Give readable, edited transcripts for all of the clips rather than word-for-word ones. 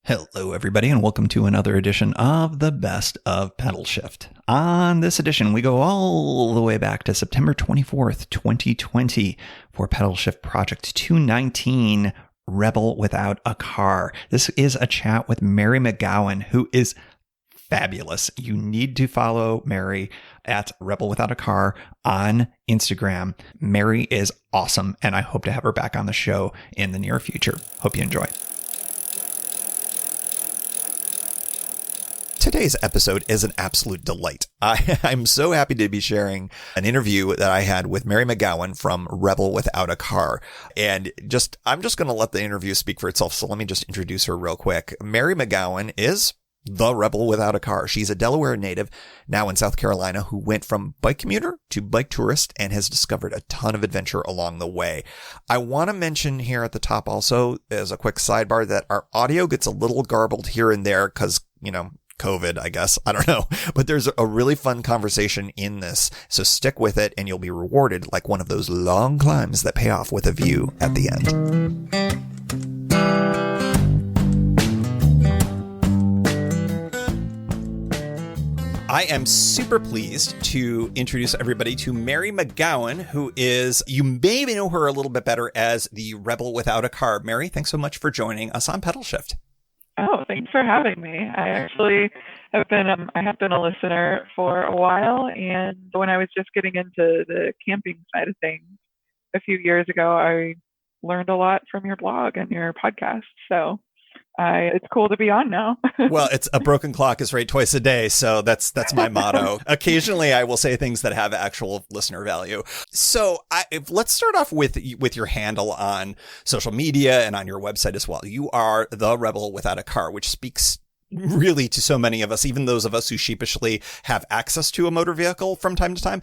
Hello, everybody, and welcome to another edition of the Best of Pedalshift. On this edition, we go all the way back to September 24th, 2020 for Pedalshift Project 219, Rebel Without a Car. This is a chat with Mary McGowan, who is fabulous. You need to follow Mary at Rebel Without a Car on Instagram. Mary is awesome, and I hope to have her back on the show in the near future. Hope you enjoy. Today's episode is an absolute delight. I'm so happy to be sharing an interview that I had with Mary McGowan from Rebel Without a Car. And I'm just going to let the interview speak for itself. So let me just introduce her real quick. Mary McGowan is the Rebel Without a Car. She's a Delaware native, now in South Carolina, who went from bike commuter to bike tourist and has discovered a ton of adventure along the way. I want to mention here at the top also, as a quick sidebar, that our audio gets a little garbled here and there because, COVID, I guess. I don't know. But there's a really fun conversation in this. So stick with it and you'll be rewarded like one of those long climbs that pay off with a view at the end. I am super pleased to introduce everybody to Mary McGowan, who is, you may know her a little bit better as the Rebel Without a Car. Mary, thanks so much for joining us on Pedalshift. Oh, thanks for having me. I actually have been a listener for a while, and when I was just getting into the camping side of things a few years ago, I learned a lot from your blog and your podcast. So it's cool to be on now. Well, it's a broken clock is right twice a day. So that's my motto. Occasionally I will say things that have actual listener value. So let's start off with your handle on social media and on your website as well. You are the Rebel Without a Car, which speaks really to so many of us, even those of us who sheepishly have access to a motor vehicle from time to time.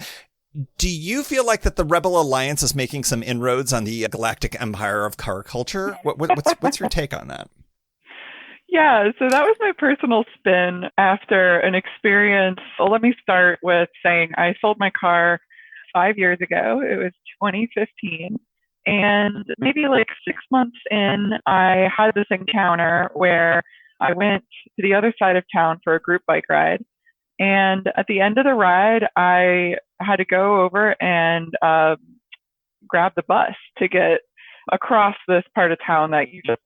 Do you feel like that the Rebel Alliance is making some inroads on the galactic empire of car culture? What's your take on that? Yeah, so that was my personal spin after an experience. Well, let me start with saying I sold my car 5 years ago. It was 2015. And maybe like 6 months in, I had this encounter where I went to the other side of town for a group bike ride. And at the end of the ride, I had to go over and grab the bus to get across this part of town that you just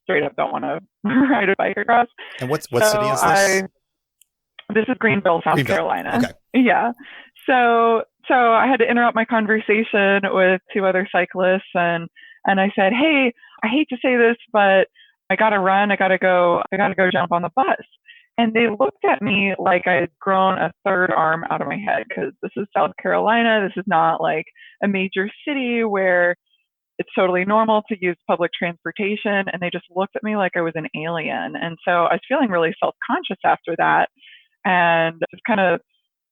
straight up don't want to ride a bike across. And what city is this? This is Greenville, South Carolina. Okay. Yeah. So I had to interrupt my conversation with two other cyclists and I said, "Hey, I hate to say this, but I got to run. I got to go jump on the bus." And they looked at me like I had grown a third arm out of my head because this is South Carolina. This is not like a major city where it's totally normal to use public transportation. And they just looked at me like I was an alien. And so I was feeling really self-conscious after that and just kind of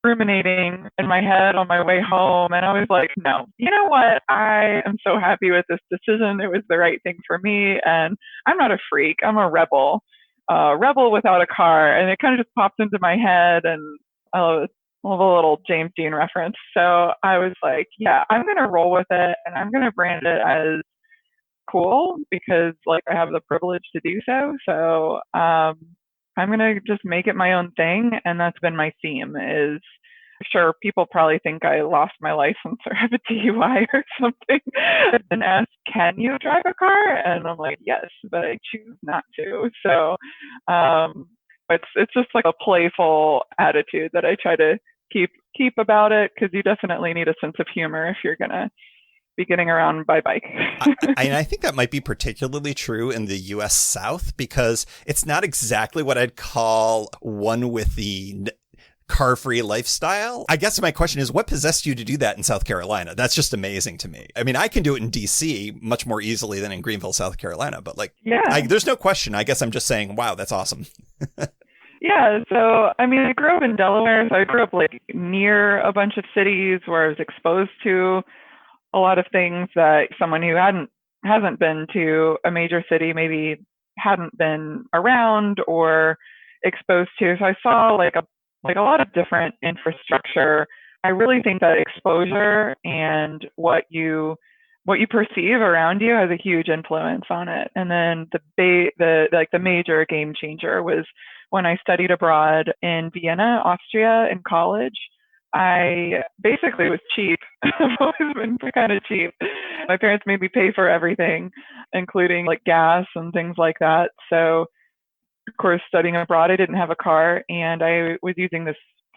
ruminating in my head on my way home. And I was like, no, you know what? I am so happy with this decision. It was the right thing for me. And I'm not a freak. I'm a rebel without a car. And it kind of just popped into my head. And I love a little James Dean reference. So I was like, yeah, I'm going to roll with it and I'm going to brand it as cool because like I have the privilege to do so. So I'm going to just make it my own thing. And that's been my theme is sure people probably think I lost my license or have a DUI or something and ask, can you drive a car? And I'm like, yes, but I choose not to. So it's just like a playful attitude that I try to keep about it because you definitely need a sense of humor if you're going to be getting around by bike. I think that might be particularly true in the U.S. South because it's not exactly what I'd call one with the car-free lifestyle. I guess my question is, what possessed you to do that in South Carolina? That's just amazing to me. I mean, I can do it in D.C. much more easily than in Greenville, South Carolina, but there's no question. I guess I'm just saying, wow, that's awesome. Yeah. So, I mean, I grew up in Delaware. So I grew up like near a bunch of cities where I was exposed to a lot of things that someone who hasn't been to a major city maybe hadn't been around or exposed to. So I saw like a lot of different infrastructure. I really think that exposure and what you what you perceive around you has a huge influence on it. And then the major game changer was when I studied abroad in Vienna, Austria in college. I basically was cheap. I've always been kind of cheap. My parents made me pay for everything, including like gas and things like that. So, of course, studying abroad, I didn't have a car, and I was using this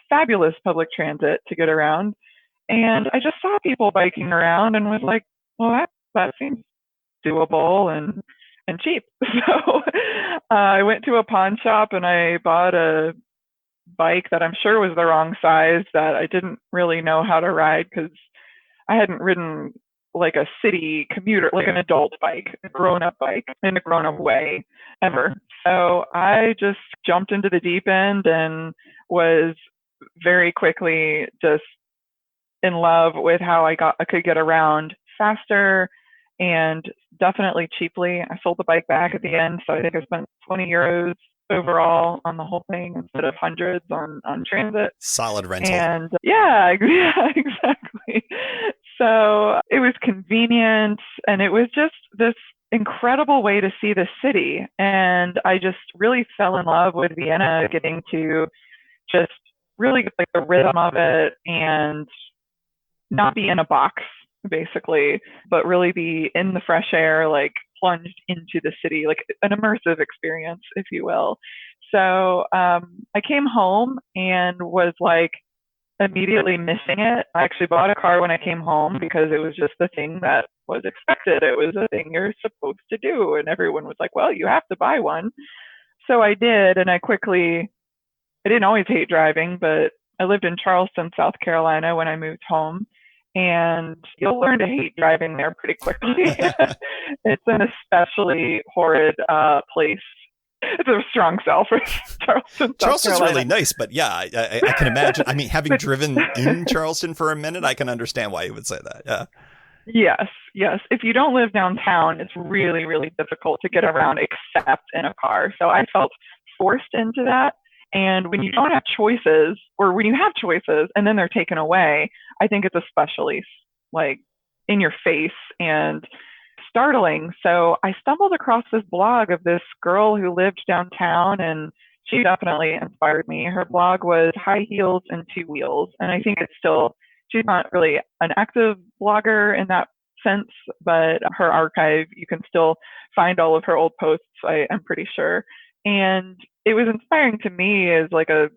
fabulous public transit to get around. And I just saw people biking around and was like, well, that seems doable and cheap. So I went to a pawn shop and I bought a bike that I'm sure was the wrong size, that I didn't really know how to ride because I hadn't ridden like a city commuter, like an adult bike, a grown up bike in a grown up way ever. So I just jumped into the deep end and was very quickly just in love with how I could get around faster and definitely cheaply. I sold the bike back at the end, so I think I spent 20 euros overall on the whole thing instead of hundreds on transit. Solid rental. And yeah, exactly. So it was convenient, and it was just this incredible way to see the city. And I just really fell in love with Vienna, getting to just really get like the rhythm of it and not be in a box, basically, but really be in the fresh air, like plunged into the city, like an immersive experience, if you will. So I came home and was like immediately missing it. I actually bought a car when I came home because it was just the thing that was expected. It was a thing you're supposed to do. And everyone was like, well, you have to buy one. So I did. And I didn't always hate driving, but I lived in Charleston, South Carolina when I moved home. And you'll learn to hate driving there pretty quickly. It's an especially horrid place. It's a strong sell for Charleston, South Charleston's Carolina. really nice, but yeah, I can imagine. I mean, having driven in Charleston for a minute, I can understand why you would say that. Yeah. Yes. If you don't live downtown, it's really, really difficult to get around except in a car. So I felt forced into that. And when you don't have choices, or when you have choices and then they're taken away, I think it's especially like in your face and startling. So I stumbled across this blog of this girl who lived downtown, and she definitely inspired me. Her blog was High Heels and Two Wheels. And I think she's not really an active blogger in that sense, but her archive, you can still find all of her old posts, I'm pretty sure. And it was inspiring to me as like a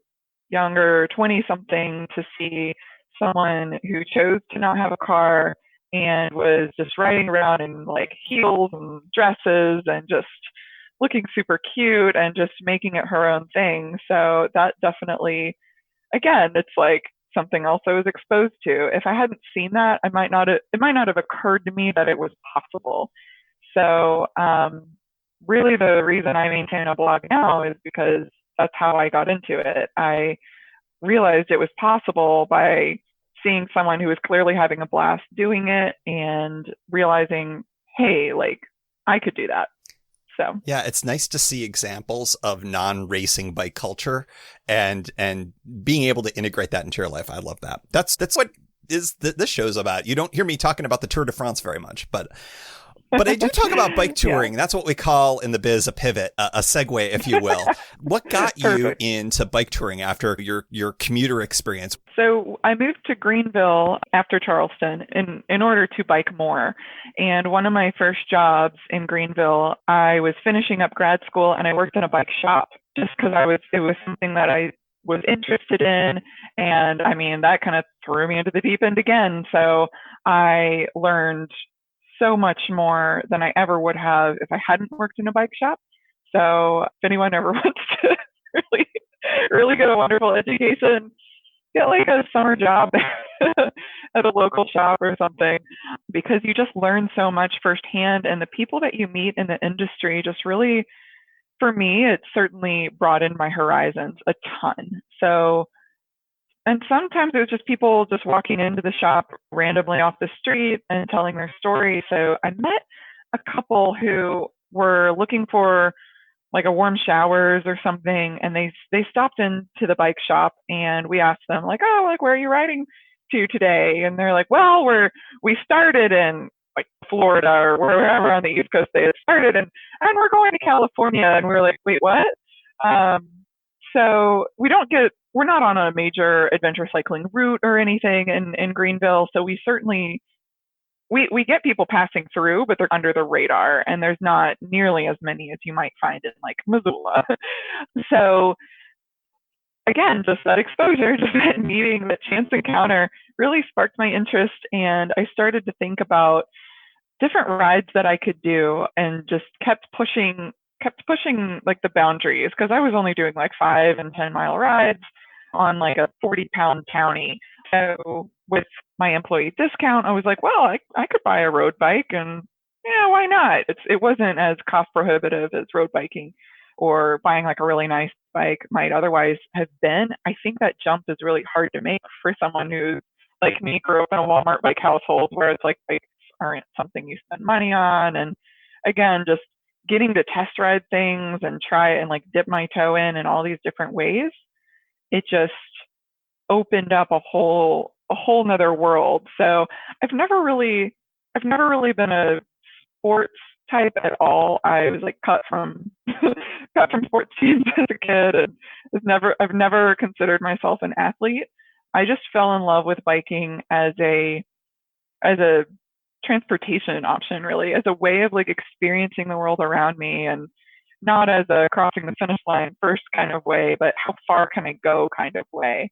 younger 20-something to see someone who chose to not have a car and was just riding around in like heels and dresses and just looking super cute and just making it her own thing. So that definitely, again, it's like something else I was exposed to. If I hadn't seen that, it might not have occurred to me that it was possible. So really the reason I maintain a blog now is because that's how I got into it. I realized it was possible by seeing someone who was clearly having a blast doing it and realizing, hey, like I could do that. So yeah, it's nice to see examples of non-racing bike culture and being able to integrate that into your life. I love that. That's what this show's about. You don't hear me talking about the Tour de France very much, but I do talk about bike touring. Yeah. That's what we call in the biz a pivot, a segue, if you will. What got you into bike touring after your commuter experience? So I moved to Greenville after Charleston in order to bike more. And one of my first jobs in Greenville, I was finishing up grad school and I worked in a bike shop just because it was something that I was interested in. And I mean, that kind of threw me into the deep end again. So I learned so much more than I ever would have if I hadn't worked in a bike shop. So if anyone ever wants to really, really get a wonderful education, get like a summer job at a local shop or something, because you just learn so much firsthand. And the people that you meet in the industry just really, for me, it certainly broadened my horizons a ton. So, and sometimes it was just people just walking into the shop randomly off the street and telling their story. So I met a couple who were looking for like a warm showers or something. And they stopped into the bike shop and we asked them like, oh, like, where are you riding to today? And they're like, well, we started in like Florida or wherever on the East Coast they had started, and we're going to California, and we were like, wait, what? So we're not on a major adventure cycling route or anything in Greenville, so we certainly we get people passing through, but they're under the radar, and there's not nearly as many as you might find in like Missoula. So again, just that exposure, just that meeting, that chance encounter really sparked my interest, and I started to think about different rides that I could do, and just kept pushing like the boundaries, because I was only doing like 5 and 10 mile rides on like a 40-pound townie. So with my employee discount, I was like, well, I could buy a road bike, and yeah, why not? It wasn't as cost prohibitive as road biking or buying like a really nice bike might otherwise have been. I think that jump is really hard to make for someone who, like me, grew up in a Walmart bike household where it's like bikes aren't something you spend money on. And again, just getting to test ride things and try and like dip my toe in all these different ways, it just opened up a whole nother world. So I've never really been a sports type at all. I was like cut from sports teams as a kid, and I've never considered myself an athlete. I just fell in love with biking as a transportation option, really, as a way of like experiencing the world around me, and not as a crossing the finish line first kind of way, but how far can I go kind of way.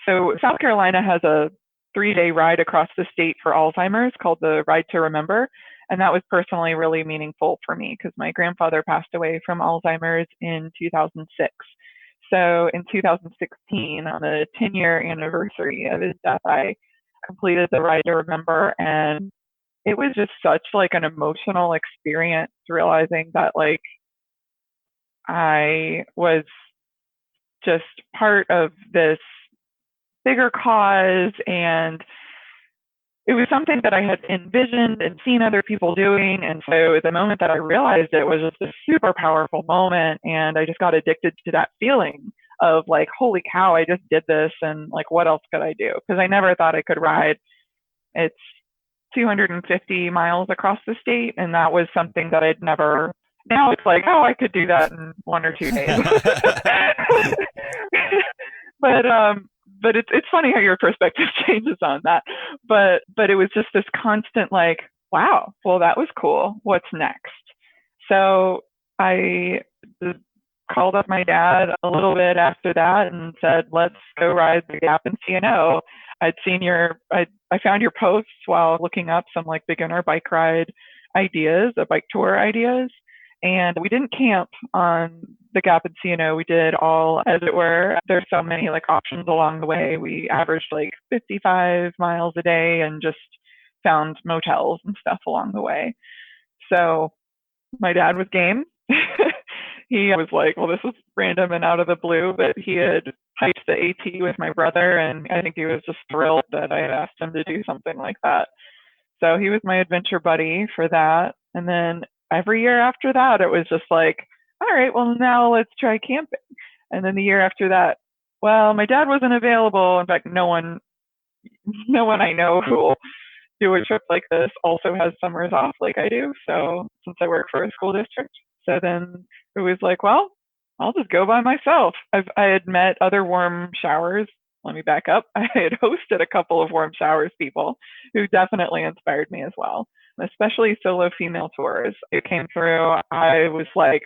So South Carolina has a 3-day ride across the state for Alzheimer's called the Ride to Remember. And that was personally really meaningful for me because my grandfather passed away from Alzheimer's in 2006. So in 2016, on the 10-year anniversary of his death, I completed the Ride to Remember. And it was just such like an emotional experience, realizing that like I was just part of this bigger cause, and it was something that I had envisioned and seen other people doing. And so the moment that I realized it was just a super powerful moment, and I just got addicted to that feeling of like, holy cow, I just did this, and like, what else could I do? Because I never thought I could ride. It's 250 miles across the state, and that was something that I'd never. Now it's like, oh, I could do that in 1 or 2 days. But it's funny how your perspective changes on that. But it was just this constant like, wow, well, that was cool. What's next? So I called up my dad a little bit after that and said, let's go ride the Gap in C&O. I found your posts while looking up some like beginner bike ride ideas, bike tour ideas. And we didn't camp on the Gap in C&O. We did all, as it were. There's so many like options along the way. We averaged like 55 miles a day and just found motels and stuff along the way. So my dad was game. He was like, well, this was random and out of the blue, but he had hiked the AT with my brother, and I think he was just thrilled that I had asked him to do something like that. So he was my adventure buddy for that. And then every year after that, it was just like, all right, well, now let's try camping. And then the year after that, well, my dad wasn't available. In fact, no one I know who will do a trip like this also has summers off like I do. So since I work for a school district, so then it was like, well, I'll just go by myself. I had met other warm showers. Let me back up. I had hosted a couple of warm showers people who definitely inspired me as well, especially solo female tours. It came through. I was like,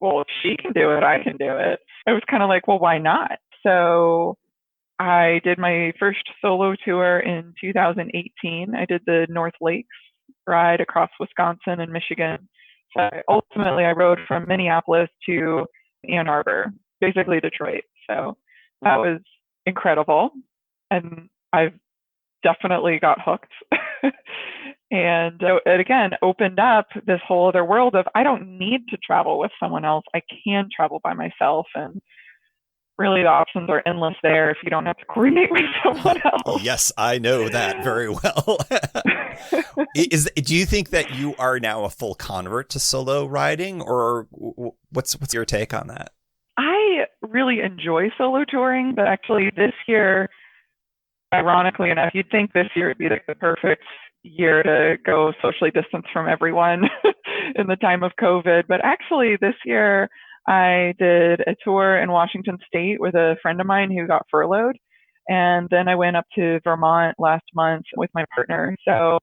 well, if she can do it, I can do it. I was kind of like, well, why not? So I did my first solo tour in 2018. I did the North Lakes ride across Wisconsin and Michigan. So ultimately, I rode from Minneapolis to Ann Arbor, basically Detroit. So that was incredible. And I've definitely got hooked. And it again opened up this whole other world of I don't need to travel with someone else. I can travel by myself. And really the options are endless there if you don't have to coordinate with someone else. Yes, I know that very well. Do you think that you are now a full convert to solo riding, or what's your take on that? I really enjoy solo touring, but actually this year, ironically enough, you'd think this year would be like the perfect year to go socially distance from everyone in the time of COVID. But actually, this year I did a tour in Washington State with a friend of mine who got furloughed. And then I went up to Vermont last month with my partner. So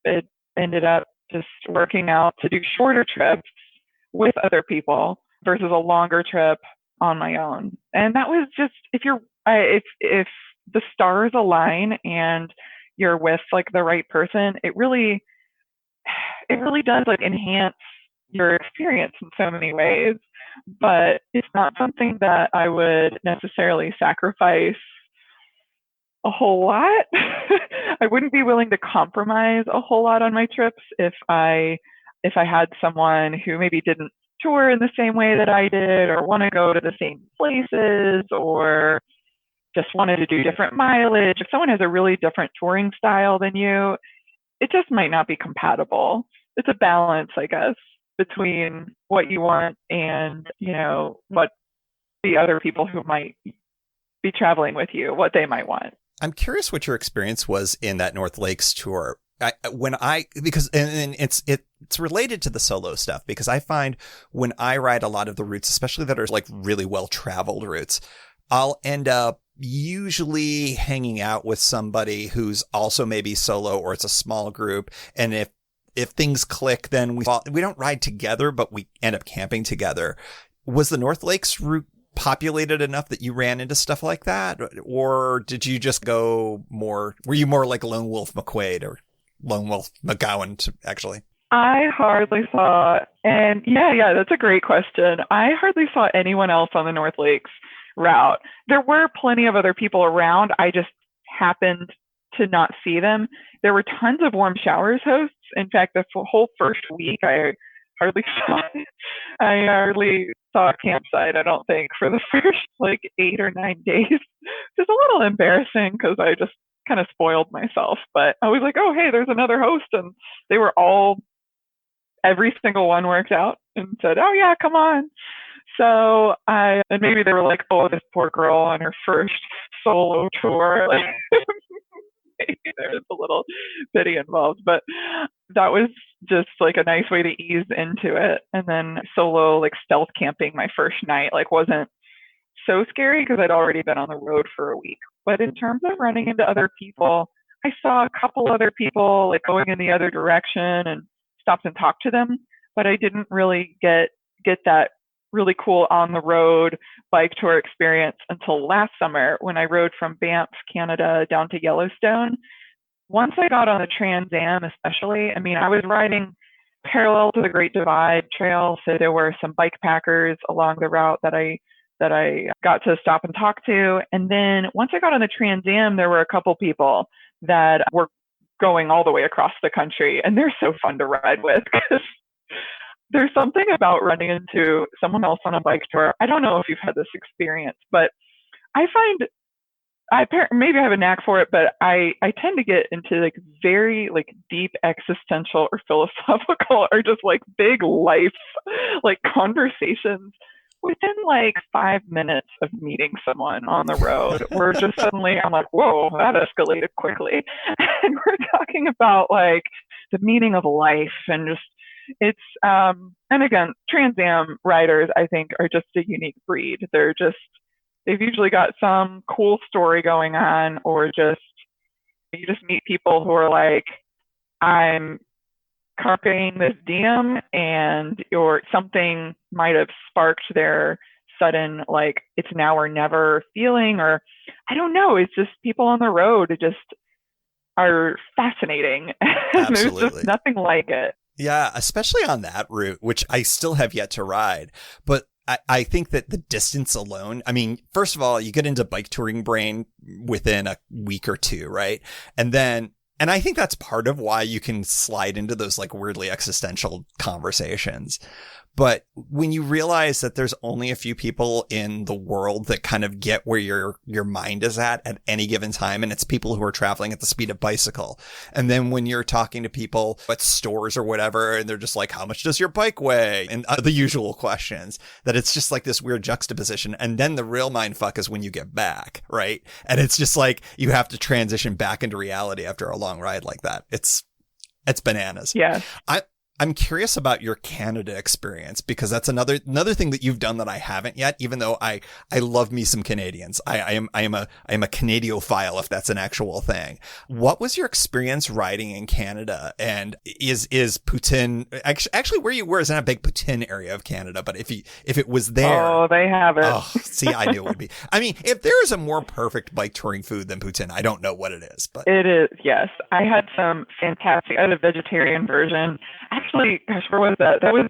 it ended up just working out to do shorter trips with other people versus a longer trip on my own. And that was just, if the stars align and you're with like the right person, it really does like enhance your experience in so many ways. But it's not something that I would necessarily sacrifice a whole lot. I wouldn't be willing to compromise a whole lot on my trips if I had someone who maybe didn't tour in the same way that I did, or want to go to the same places, or just wanted to do different mileage. If someone has a really different touring style than you, it just might not be compatible. It's a balance, I guess, between what you want and, what the other people who might be traveling with you, what they might want. I'm curious what your experience was in that North Lakes tour. Because it's related to the solo stuff, because I find when I ride a lot of the routes, especially that are like really well traveled routes, I'll end up usually hanging out with somebody who's also maybe solo, or it's a small group. And if things click, then we don't ride together, but we end up camping together. Was the North Lakes route populated enough that you ran into stuff like that? Or did you just were you more like Lone Wolf McQuaid or Lone Wolf McGowan, actually? I hardly saw, and yeah, that's a great question. I hardly saw anyone else on the North Lakes route. There were plenty of other people around. I just happened to not see them. There were tons of warm showers hosts. In fact, the whole first week, I hardly saw a campsite, I don't think, for the first like 8 or 9 days. It's a little embarrassing because I just kind of spoiled myself. But I was like, oh, hey, there's another host. And they were every single one worked out and said, oh, yeah, come on. So and maybe they were like, oh, this poor girl on her first solo tour. Like, maybe there's a little pity involved, but that was just like a nice way to ease into it. And then solo, like stealth camping my first night, like wasn't so scary because I'd already been on the road for a week. But in terms of running into other people, I saw a couple other people like going in the other direction and stopped and talked to them, but I didn't really get that really cool on the road bike tour experience until last summer when I rode from Banff, Canada down to Yellowstone. Once I got on the Trans Am, especially, I mean, I was riding parallel to the Great Divide Trail, so there were some bike packers along the route that I got to stop and talk to. And then once I got on the Trans Am, there were a couple people that were going all the way across the country, and they're so fun to ride with because there's something about running into someone else on a bike tour. I don't know if you've had this experience, but I find maybe I have a knack for it, but I tend to get into like very like deep existential or philosophical or just like big life like conversations within like 5 minutes of meeting someone on the road, where just suddenly I'm like, whoa, that escalated quickly. And we're talking about like the meaning of life and just it's and again, Trans Am riders I think are just a unique breed. They've usually got some cool story going on, or you just meet people who are like, I'm carping this diem, or something might have sparked their sudden like it's now or never feeling, or I don't know. It's just people on the road just are fascinating. There's just nothing like it. Yeah, especially on that route, which I still have yet to ride. But I think that the distance alone, I mean, first of all, you get into bike touring brain within a week or two, right? And I think that's part of why you can slide into those like weirdly existential conversations. But when you realize that there's only a few people in the world that kind of get where your mind is at any given time, and it's people who are traveling at the speed of bicycle. And then when you're talking to people at stores or whatever, and they're just like, how much does your bike weigh? And the usual questions, that it's just like this weird juxtaposition. And then the real mind fuck is when you get back, right? And it's just like you have to transition back into reality after a long ride like that. It's It's bananas. Yes. I'm curious about your Canada experience, because that's another thing that you've done that I haven't yet, even though I love me some Canadians. I am a Canadiophile, if that's an actual thing. What was your experience riding in Canada? And is poutine actually where you were is not a big poutine area of Canada, but if it was there. Oh, they have it. Oh, see, I knew it would be. I mean, if there is a more perfect bike touring food than poutine, I don't know what it is, but it is. Yes. I had some fantastic, I had a vegetarian version. Actually, gosh, where was that? That was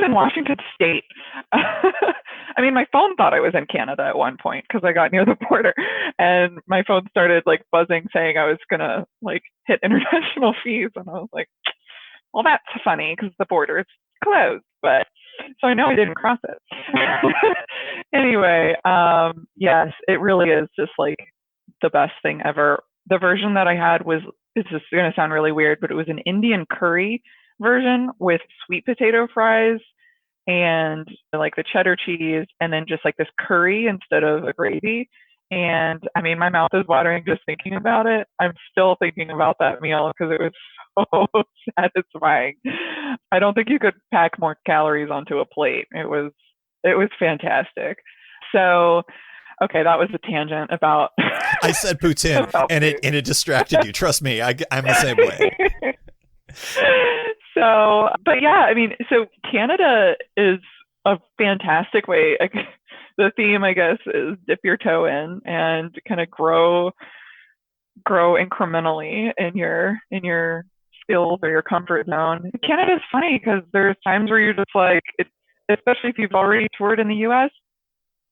in Washington State. I mean, my phone thought I was in Canada at one point because I got near the border, and my phone started like buzzing saying I was gonna like hit international fees, and I was like, well, that's funny because the border is closed, but so I know I didn't cross it. Anyway, yes, it really is just like the best thing ever. The version that I had was, it's just going to sound really weird, but it was an Indian curry version with sweet potato fries and like the cheddar cheese, and then just like this curry instead of a gravy. And I mean, my mouth is watering just thinking about it. I'm still thinking about that meal because it was so satisfying. I don't think you could pack more calories onto a plate. It was fantastic. So, okay, that was a tangent about. I said poutine, and it distracted you. Trust me, I'm the same way. So, but yeah, I mean, so Canada is a fantastic way. The theme, I guess, is dip your toe in and kind of grow incrementally in your skills or your comfort zone. Canada is funny because there's times where you're just like, especially if you've already toured in the U.S.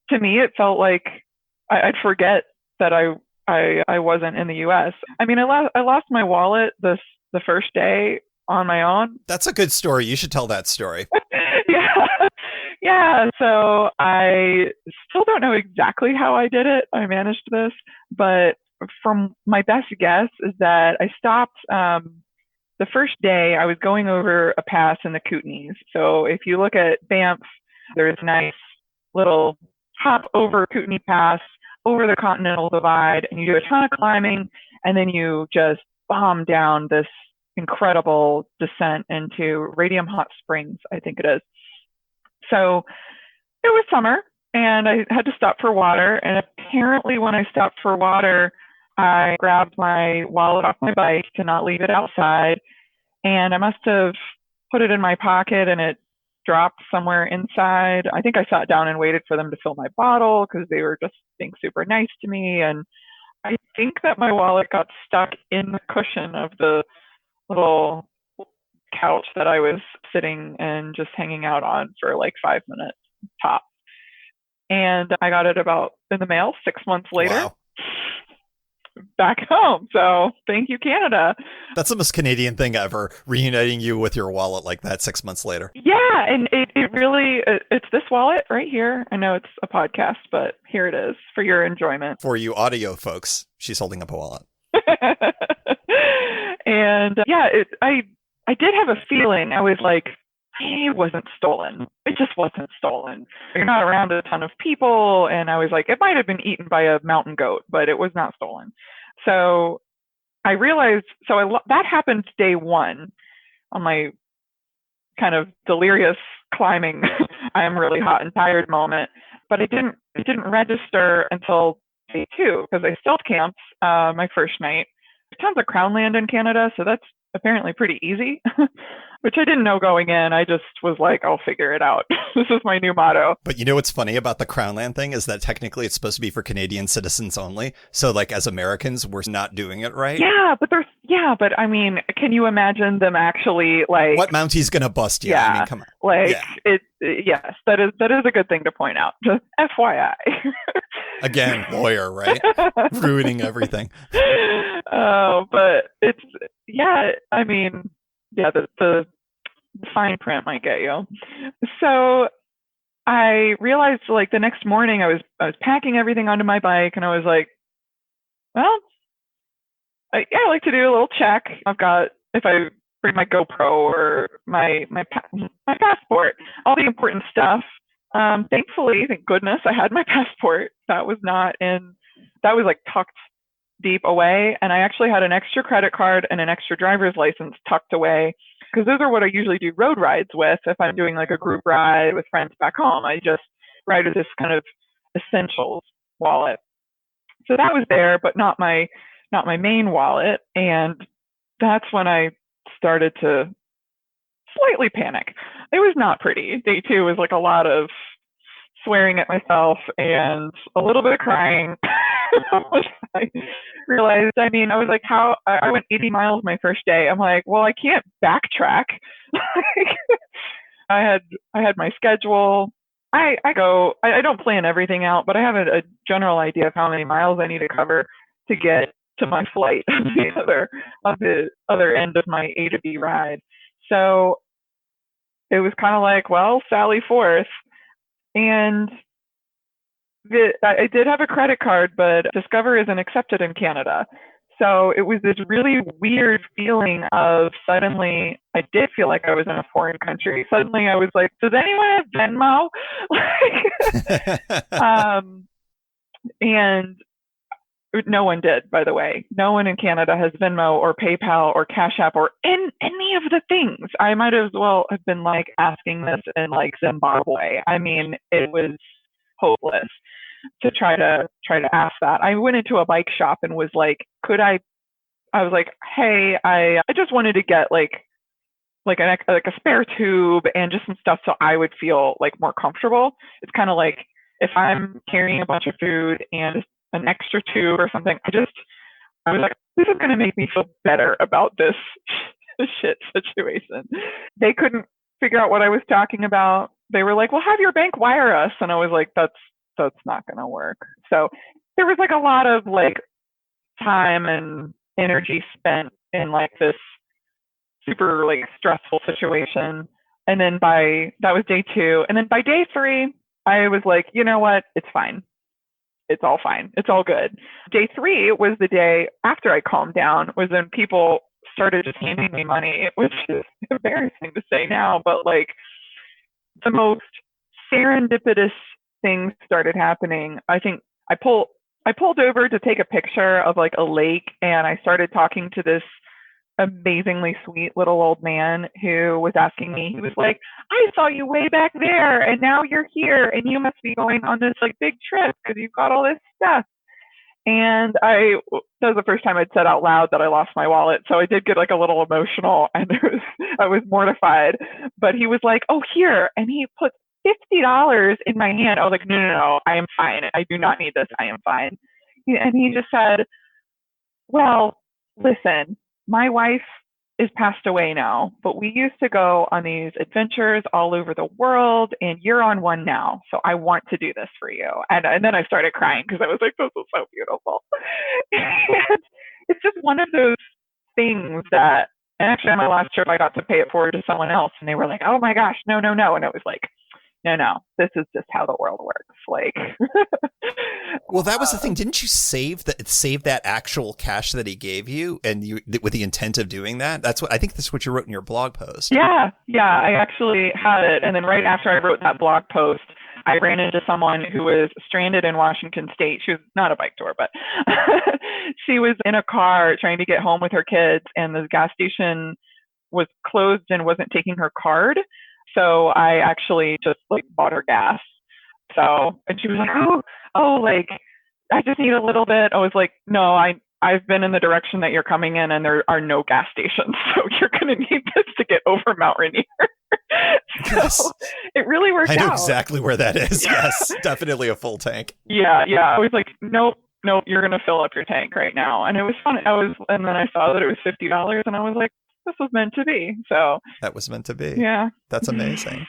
To me, it felt like I'd forget that I wasn't in the U.S. I mean, I lost my wallet the first day on my own. That's a good story. You should tell that story. Yeah. So I still don't know exactly how I did it. I managed this, but from my best guess is that I stopped the first day. I was going over a pass in the Kootenays. So if you look at Banff, there's a nice little hop over Kootenay Pass, over the Continental Divide, and you do a ton of climbing, and then you just bomb down this incredible descent into Radium Hot Springs, I think it is. So it was summer, and I had to stop for water. And apparently when I stopped for water, I grabbed my wallet off my bike to not leave it outside. And I must have put it in my pocket, and it dropped somewhere inside. I think I sat down and waited for them to fill my bottle because they were just being super nice to me. And I think that my wallet got stuck in the cushion of the little couch that I was sitting and just hanging out on for like 5 minutes top. And I got it about in the mail 6 months later. Wow. Back home. So thank you, Canada. That's the most Canadian thing ever, reuniting you with your wallet like that 6 months later. Yeah, and it really, it's this wallet right here. I know it's a podcast, but here it is for your enjoyment. For you audio folks, she's holding up a wallet. And yeah, I did have a feeling. I was like, it wasn't stolen. It just wasn't stolen. You're not around a ton of people. And I was like, it might have been eaten by a mountain goat, but it was not stolen. So I realized, that happened day one on my kind of delirious climbing, I am really hot and tired moment. But it didn't register until day two because I stealth camped my first night. There's tons of crown land in Canada, so that's apparently pretty easy, which I didn't know going in. I just was like, I'll figure it out. This is my new motto. But you know what's funny about the crown land thing is that technically it's supposed to be for Canadian citizens only. So like as Americans, we're not doing it right. Yeah, but I mean, can you imagine them actually like what Mountie's gonna bust you? Yeah, I mean, come on. Like yes, that is a good thing to point out. Just FYI. Again, lawyer, right? Ruining everything. Oh, but it's I mean, the fine print might get you. So I realized like the next morning I was packing everything onto my bike, and I was like, well, I like to do a little check. I've got, if I bring my GoPro or my passport, all the important stuff. Thankfully, thank goodness, I had my passport. That was like tucked deep away. And I actually had an extra credit card and an extra driver's license tucked away, because those are what I usually do road rides with. If I'm doing like a group ride with friends back home, I just ride with this kind of essentials wallet. So that was there, but not my main wallet. And that's when I started to slightly panic. It was not pretty. Day 2 was like a lot of swearing at myself and a little bit of crying. I realized, I was like, I went 80 miles my first day. I'm like, well, I can't backtrack. I had my schedule. I don't plan everything out, but I have a general idea of how many miles I need to cover to get to my flight of the other end of my A to B ride. So it was kind of like, well, sally forth. And I did have a credit card, but Discover isn't accepted in Canada. So it was this really weird feeling of, suddenly I did feel like I was in a foreign country. Suddenly I was like, does anyone have Venmo? And no one did, by the way. No one in Canada has Venmo or PayPal or Cash App or any of the things. I might as well have been like asking this in like Zimbabwe. It was hopeless to try to ask that. I went into a bike shop and was like, I was like, hey, I just wanted to get like a spare tube and just some stuff so I would feel like more comfortable. It's kind of like if I'm carrying a bunch of food and an extra tube or something, I was like, this is going to make me feel better about this shit situation. They couldn't figure out what I was talking about. They were like, well, have your bank wire us. And I was like, that's not going to work. So there was like a lot of like time and energy spent in like this super like stressful situation. And then that was day 2. And then by day 3, I was like, you know what? It's fine. It's all fine. It's all good. Day 3 was the day after I calmed down, was when people started just handing me money, which is embarrassing to say now, but like the most serendipitous things started happening. I think I pulled over to take a picture of like a lake, and I started talking to this amazingly sweet little old man who was asking me, he was like, I saw you way back there and now you're here and you must be going on this like big trip because you've got all this stuff. And that was the first time I'd said out loud that I lost my wallet. So I did get like a little emotional, and I was mortified, but he was like, oh, here. And he put $50 in my hand. I was like, no, I am fine. I do not need this. I am fine. And he just said, well, listen, my wife is passed away now, but we used to go on these adventures all over the world, and you're on one now. So I want to do this for you. And then I started crying because I was like, this is so beautiful. And it's just one of those things that, and actually on my last trip, I got to pay it forward to someone else, and they were like, oh my gosh, no. And it was like, no, this is just how the world works. Like, well, that was the thing. Didn't you save that actual cash that he gave you, and you with the intent of doing that? That's what you wrote in your blog post. Yeah, I actually had it. And then right after I wrote that blog post, I ran into someone who was stranded in Washington State. She was not a bike tour, but she was in a car trying to get home with her kids, and the gas station was closed and wasn't taking her card. So I actually just like bought her gas. So, and she was like, oh, like, I just need a little bit. I was like, no, I've been in the direction that you're coming in, and there are no gas stations. So you're going to need this to get over Mount Rainier. So it really worked out. I know exactly where that is. Yes, definitely a full tank. Yeah. I was like, nope, you're going to fill up your tank right now. And it was fun. And then I saw that it was $50, and I was like, this was meant to be. So that was meant to be. Yeah. That's amazing.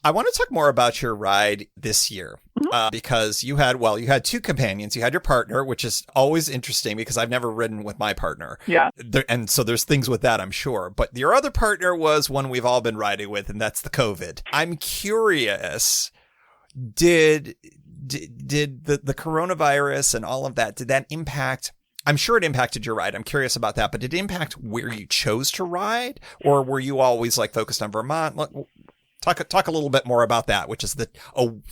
I want to talk more about your ride this year, because you had 2 companions. You had your partner, which is always interesting because I've never ridden with my partner. Yeah. And so there's things with that, I'm sure. But your other partner was one we've all been riding with, and that's the COVID. I'm curious, did the coronavirus and all of that, did that impact? I'm sure it impacted your ride. I'm curious about that. But did it impact where you chose to ride? Or were you always like focused on Vermont? Talk a little bit more about that, which is a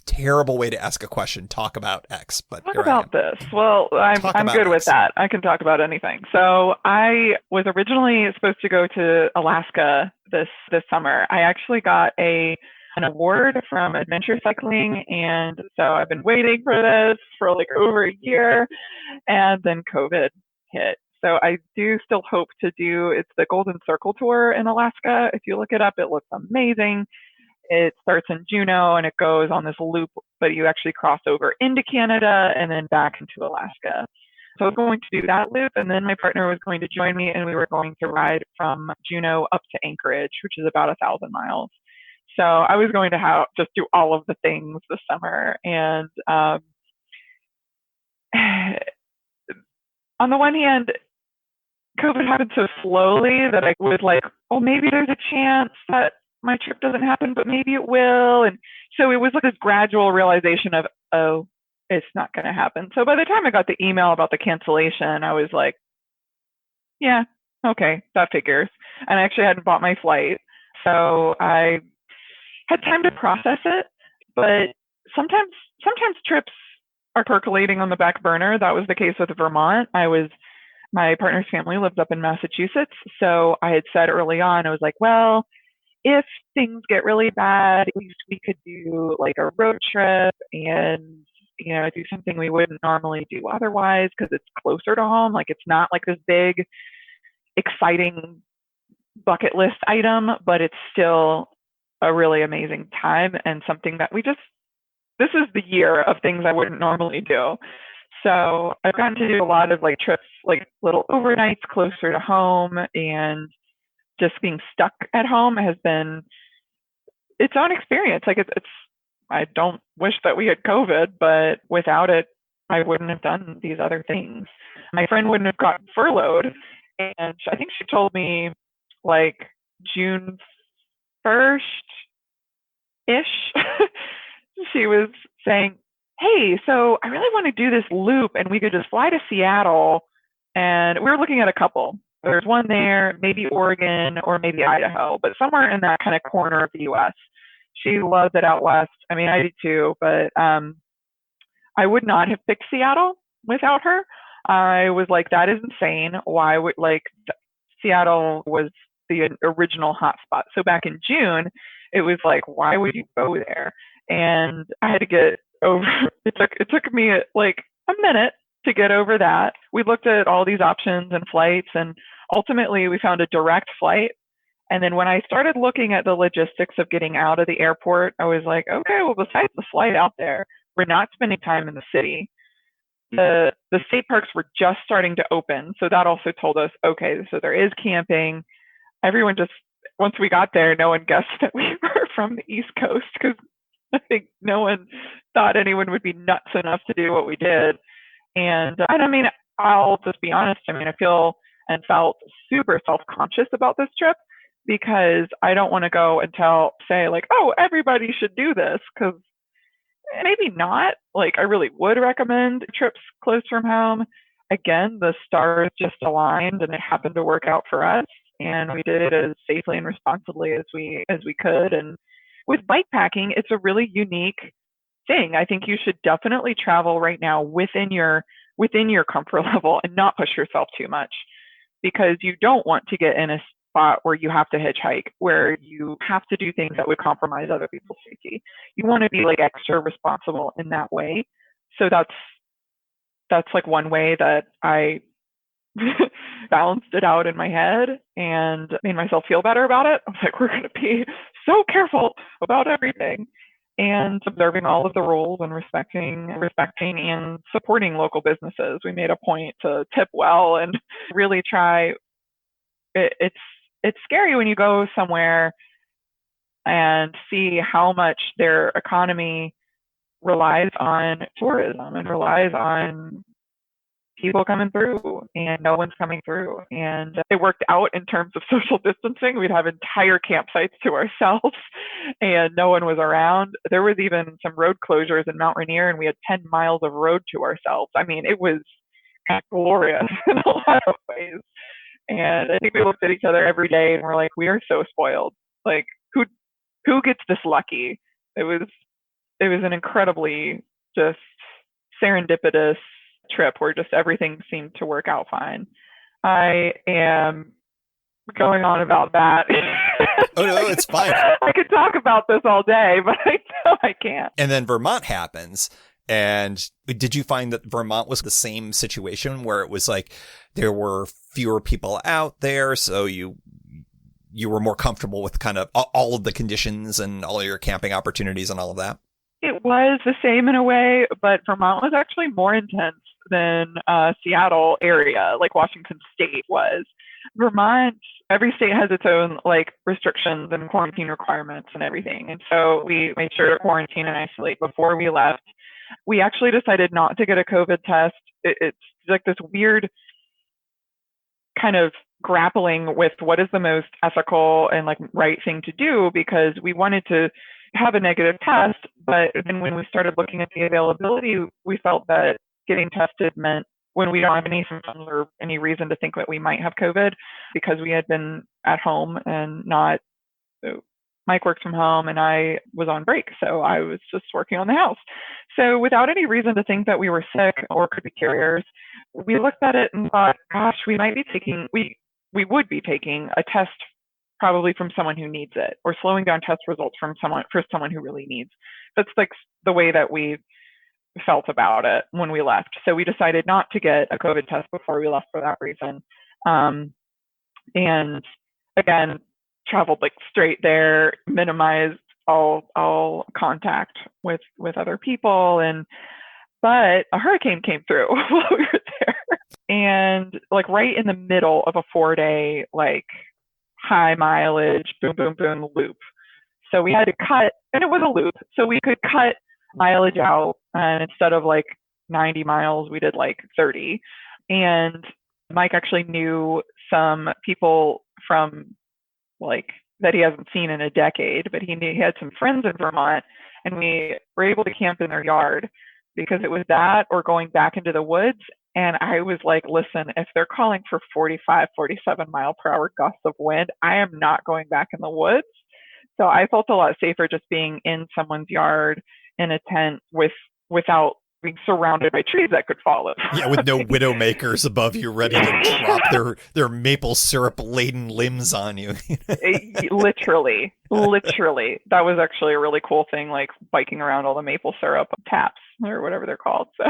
terrible way to ask a question. Talk about X, but Talk here I am. about this. Well, I'm Talk good about with X. that. I can talk about anything. So I was originally supposed to go to Alaska this summer. I actually got an award from Adventure Cycling, and so I've been waiting for this for like over a year, and then COVID hit. So I do still hope to do, it's the Golden Circle Tour in Alaska. If you look it up, it looks amazing. It starts in Juneau and it goes on this loop, but you actually cross over into Canada and then back into Alaska. So I was going to do that loop, and then my partner was going to join me, and we were going to ride from Juneau up to Anchorage, which is about 1,000 miles. So I was going to just do all of the things this summer. And on the one hand, COVID happened so slowly that I was like, oh, maybe there's a chance that my trip doesn't happen, but maybe it will. And so it was like this gradual realization of, oh, it's not going to happen. So by the time I got the email about the cancellation, I was like, yeah, okay, that figures. And I actually hadn't bought my flight. So I had time to process it. But sometimes trips are percolating on the back burner. That was the case with Vermont. My partner's family lived up in Massachusetts. So I had said early on, I was like, well, if things get really bad, at least we could do like a road trip and, do something we wouldn't normally do otherwise because it's closer to home. Like it's not like this big, exciting bucket list item, but it's still a really amazing time and something that this is the year of things I wouldn't normally do. So I've gotten to do a lot of like trips, like little overnights closer to home, and just being stuck at home has been its own experience. Like I don't wish that we had COVID, but without it, I wouldn't have done these other things. My friend wouldn't have gotten furloughed. And I think she told me like June 1st-ish, she was saying, hey, so I really want to do this loop and we could just fly to Seattle. And we were looking at a couple. There's one there, maybe Oregon or maybe Idaho, but somewhere in that kind of corner of the U.S. She loves it out west. I mean, I do too, but I would not have picked Seattle without her. I was like, that is insane. Why would Seattle was the original hotspot. So back in June, it was like, why would you go there? And I had to get over. It took me like a minute to get over that. We looked at all these options and flights, and ultimately we found a direct flight. And then when I started looking at the logistics of getting out of the airport, I was like, okay, well, besides the flight out there, we're not spending time in the city. The state parks were just starting to open. So that also told us, okay, so there is camping. Everyone once we got there, no one guessed that we were from the East Coast because I think no one thought anyone would be nuts enough to do what we did. And I mean, I'll just be honest. I mean, I feel and felt super self-conscious about this trip because I don't want to go and say like, oh, everybody should do this, because maybe not. Like, I really would recommend trips close from home. Again, the stars just aligned and it happened to work out for us. And we did it as safely and responsibly as we could. And with bike packing, it's a really unique thing. I think you should definitely travel right now within your comfort level and not push yourself too much, because you don't want to get in a spot where you have to hitchhike, where you have to do things that would compromise other people's safety. You want to be like extra responsible in that way. So that's like one way that I balanced it out in my head and made myself feel better about it. I was like, we're going to be so careful about everything and observing all of the rules and respecting and supporting local businesses. We made a point to tip well and really try. It's scary when you go somewhere and see how much their economy relies on tourism and relies on people coming through, and no one's coming through. And it worked out in terms of social distancing. We'd have entire campsites to ourselves and no one was around. There was even some road closures in Mount Rainier and we had 10 miles of road to ourselves. I mean, it was glorious in a lot of ways. And I think we looked at each other every day and we're like, we are so spoiled. Like, who gets this lucky? It was an incredibly just serendipitous trip where just everything seemed to work out fine. I am going on about that. Oh, no, it's fine. I could talk about this all day, but I know I can't. And then Vermont happens. And did you find that Vermont was the same situation where it was like there were fewer people out there, so you were more comfortable with kind of all of the conditions and all your camping opportunities and all of that? It was the same in a way, but Vermont was actually more intense than Seattle area, like Washington State was. Vermont, every state has its own like restrictions and quarantine requirements and everything. And so we made sure to quarantine and isolate before we left. We actually decided not to get a COVID test. It's like this weird kind of grappling with what is the most ethical and like right thing to do, because we wanted to have a negative test, but then when we started looking at the availability, we felt that getting tested meant when we don't have any symptoms or any reason to think that we might have COVID, because we had been at home and not, Mike worked from home and I was on break, so I was just working on the house. So without any reason to think that we were sick or could be carriers, we looked at it and thought, gosh, we would be taking a test probably from someone who needs it, or slowing down test results for someone who really needs. That's like the way that we felt about it when we left. So we decided not to get a COVID test before we left for that reason. And again, traveled like straight there, minimized all contact with other people. But a hurricane came through while we were there, and like right in the middle of a 4-day like high mileage boom boom boom loop. So we had to cut, and it was a loop, so we could cut mileage out, and instead of like 90 miles we did like 30. And Mike actually knew some people from like that he hasn't seen in a decade, but he had some friends in Vermont, and we were able to camp in their yard, because it was that or going back into the woods. And I was like, listen, if they're calling for 45, 47 mile per hour gusts of wind, I am not going back in the woods. So I felt a lot safer just being in someone's yard in a tent without being surrounded by trees that could fall over. Yeah, with no widowmakers above you ready to drop their maple syrup laden limbs on you. Literally. That was actually a really cool thing, like biking around all the maple syrup taps or whatever they're called. So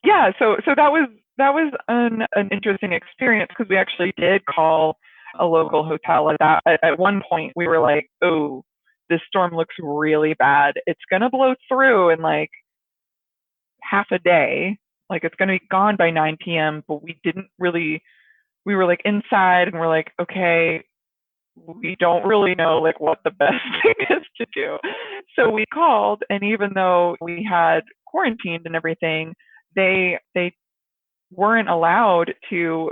yeah, so that was an interesting experience, because we actually did call a local hotel at one point. We were like, oh, this storm looks really bad. It's going to blow through in like half a day. Like it's going to be gone by 9 p.m. But we were like inside and we're like, okay, we don't really know like what the best thing is to do. So we called, and even though we had quarantined and everything, they weren't allowed to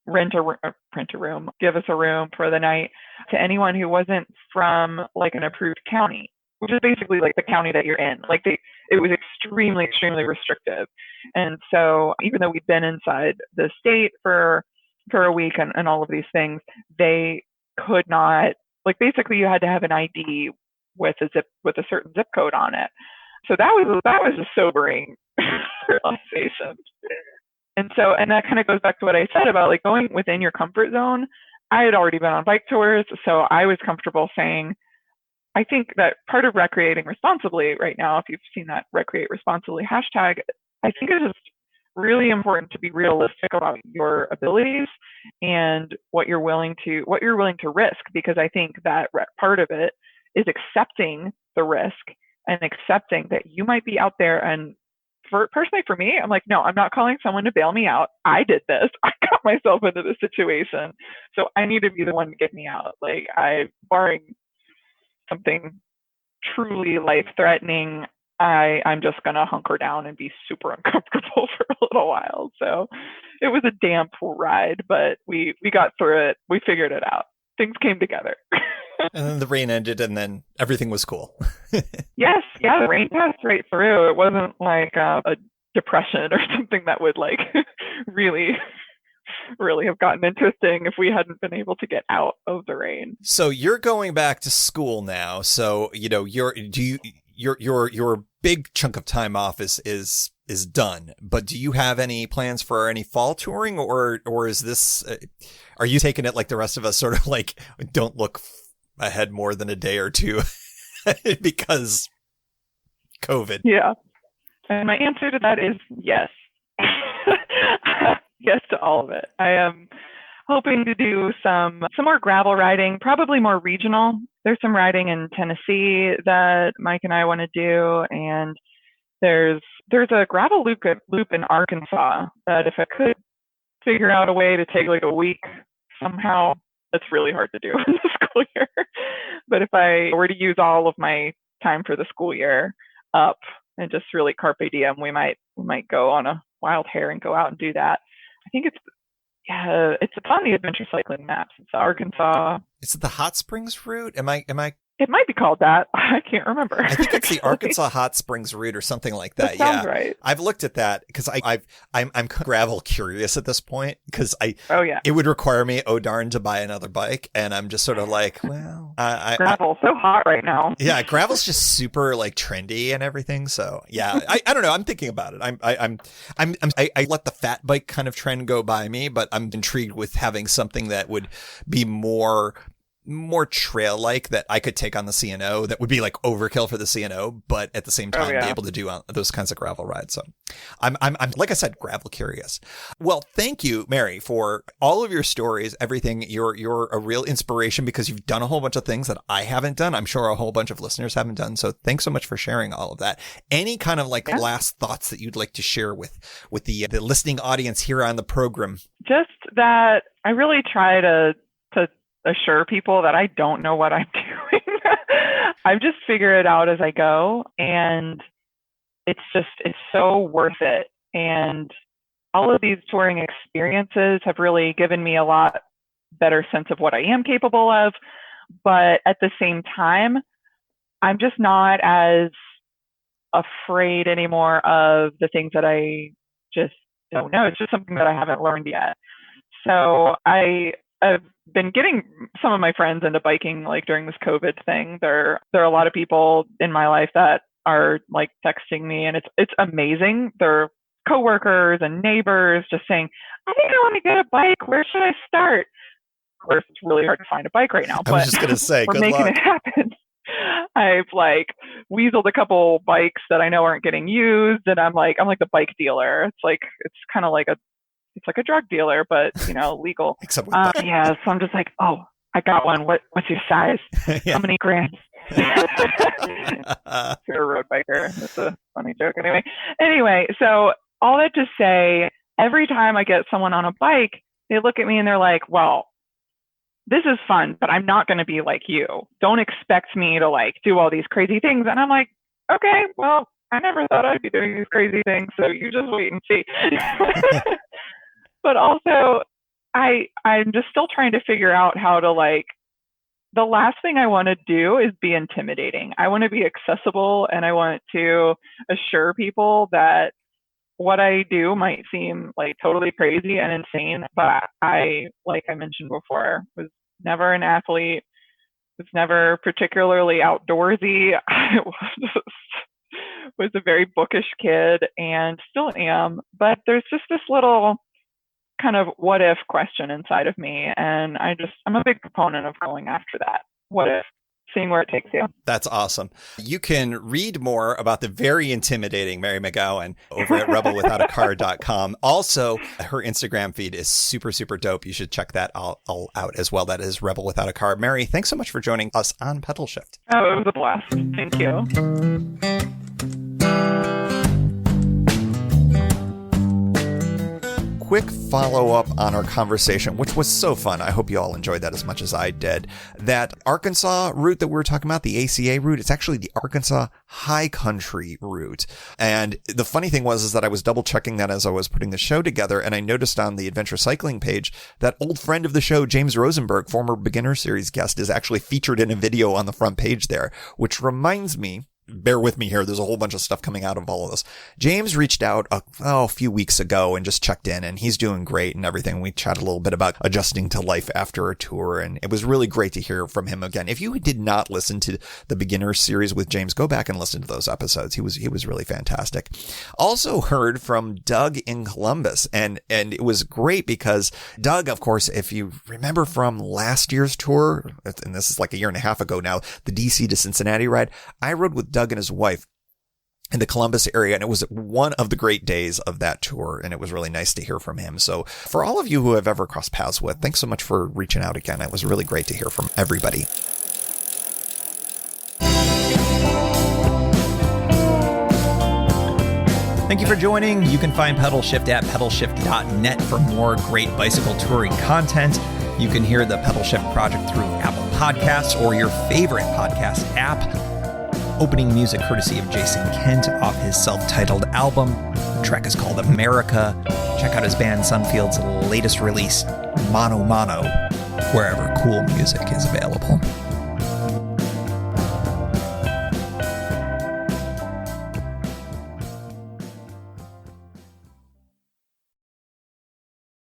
rent a room, give us a room for the night to anyone who wasn't from like an approved county, which is basically like the county that you're in. Like it was extremely restrictive. And so even though we'd been inside the state for a week and all of these things, they could not, like basically you had to have an ID with a certain zip code on it. So that was a sobering realization. And that kind of goes back to what I said about like going within your comfort zone. I had already been on bike tours, so I was comfortable saying, I think that part of recreating responsibly right now, if you've seen that recreate responsibly hashtag, I think it's just really important to be realistic about your abilities and what you're willing to risk, because I think that part of it is accepting the risk and accepting that you might be out there. And personally for me, I'm like, no, I'm not calling someone to bail me out. I did this. I got myself into this situation, so I need to be the one to get me out. Like barring something truly life-threatening, I'm just going to hunker down and be super uncomfortable for a little while. So it was a damp ride, but we got through it. We figured it out. Things came together. And then the rain ended, and then everything was cool. Yes. Yeah, the rain passed right through. It wasn't like a depression or something that would like really really have gotten interesting if we hadn't been able to get out of the rain. So you're going back to school now. So, your big chunk of time off is done, but do you have any plans for any fall touring, or is this, are you taking it like the rest of us, sort of like don't look ahead more than a day or two because COVID? Yeah. And my answer to that is yes. Yes to all of it. I am hoping to do some more gravel riding, probably more regional. There's some riding in Tennessee that Mike and I want to do, and there's a gravel loop in Arkansas that if I could figure out a way to take like a week somehow, that's really hard to do in the school year. But if I were to use all of my time for the school year up and just really carpe diem, we might go on a wild hair and go out and do that. I think it's on the adventure cycling maps. It's Arkansas. Is it the Hot Springs route? Am I? It might be called that. I can't remember. I think it's the Arkansas Hot Springs route or something like that. That sounds right. I've looked at that because I'm gravel curious at this point because it would require me, oh darn, to buy another bike, and I'm just sort of like, well, gravel's so hot right now. Yeah, gravel's just super like trendy and everything. So yeah, I don't know. I'm thinking about it. I let the fat bike kind of trend go by me, but I'm intrigued with having something that would be more trail like that I could take on the C&O that would be like overkill for the C&O, but at the same time be able to do those kinds of gravel rides. So I'm like I said, gravel curious. Well, thank you, Mary, for all of your stories, everything. You're a real inspiration because you've done a whole bunch of things that I haven't done. I'm sure a whole bunch of listeners haven't done. So thanks so much for sharing all of that. Any kind of like last thoughts that you'd like to share with the listening audience here on the program? Just that I really try to assure people that I don't know what I'm doing. I've just figured it out as I go, and it's so worth it. And all of these touring experiences have really given me a lot better sense of what I am capable of. But at the same time, I'm just not as afraid anymore of the things that I just don't know. It's just something that I haven't learned yet. So I've been getting some of my friends into biking like during this COVID thing. There are a lot of people in my life that are like texting me, and it's amazing. They're coworkers and neighbors just saying, I think I want to get a bike. Where should I start? Of course, it's really hard to find a bike right now, but I was just going to say, we're making it happen. I've like weaseled a couple bikes that I know aren't getting used, and I'm like the bike dealer. It's kind of like a drug dealer, but legal. Except with so I'm just like, oh, I got one. What's your size? How many grams? If you're a road biker, that's a funny joke. Anyway, so all that to say, every time I get someone on a bike, they look at me and they're like, well, this is fun, but I'm not going to be like you. Don't expect me to like do all these crazy things. And I'm like, okay, well, I never thought I'd be doing these crazy things, so you just wait and see. But also, I'm just still trying to figure out how to like, the last thing I want to do is be intimidating. I want to be accessible, and I want to assure people that what I do might seem like totally crazy and insane, but like I mentioned before, was never an athlete, was never particularly outdoorsy. I was a very bookish kid and still am, but there's just this little kind of what if question inside of me, and I'm a big proponent of going after that what if, seeing where it takes you. That's awesome. You can read more about the very intimidating Mary McGowan over at rebelwithoutacar.com. Also, her Instagram feed is super, super dope. You should check that all out as well. That is Rebel Without a Car. Mary, thanks so much for joining us on Pedalshift. Oh, it was a blast. Thank you. Quick follow-up on our conversation, which was so fun. I hope you all enjoyed that as much as I did. That Arkansas route that we were talking about, the ACA route, it's actually the Arkansas High Country route. And the funny thing was that I was double checking that as I was putting the show together, and I noticed on the Adventure Cycling page that old friend of the show, James Rosenberg, former Beginner Series guest, is actually featured in a video on the front page there, which reminds me bear with me here. There's a whole bunch of stuff coming out of all of this. James reached out a few weeks ago and just checked in, and he's doing great and everything. We chatted a little bit about adjusting to life after a tour, and it was really great to hear from him again. If you did not listen to the beginner series with James, go back and listen to those episodes. He was really fantastic. Also heard from Doug in Columbus, and it was great because Doug, of course, if you remember from last year's tour, and this is like a year and a half ago now, the DC to Cincinnati ride, I rode with Doug and his wife in the Columbus area, and it was one of the great days of that tour, and it was really nice to hear from him. So for all of you who have ever crossed paths with, thanks so much for reaching out again. It was really great to hear from everybody. Thank you for joining. You can find Pedalshift at pedalshift.net for more great bicycle touring content. You can hear the Pedalshift project through Apple Podcasts or your favorite podcast app. Opening music courtesy of Jason Kent off his self-titled album. The track is called America. Check out his band Sunfield's latest release, Mono Mono, wherever cool music is available.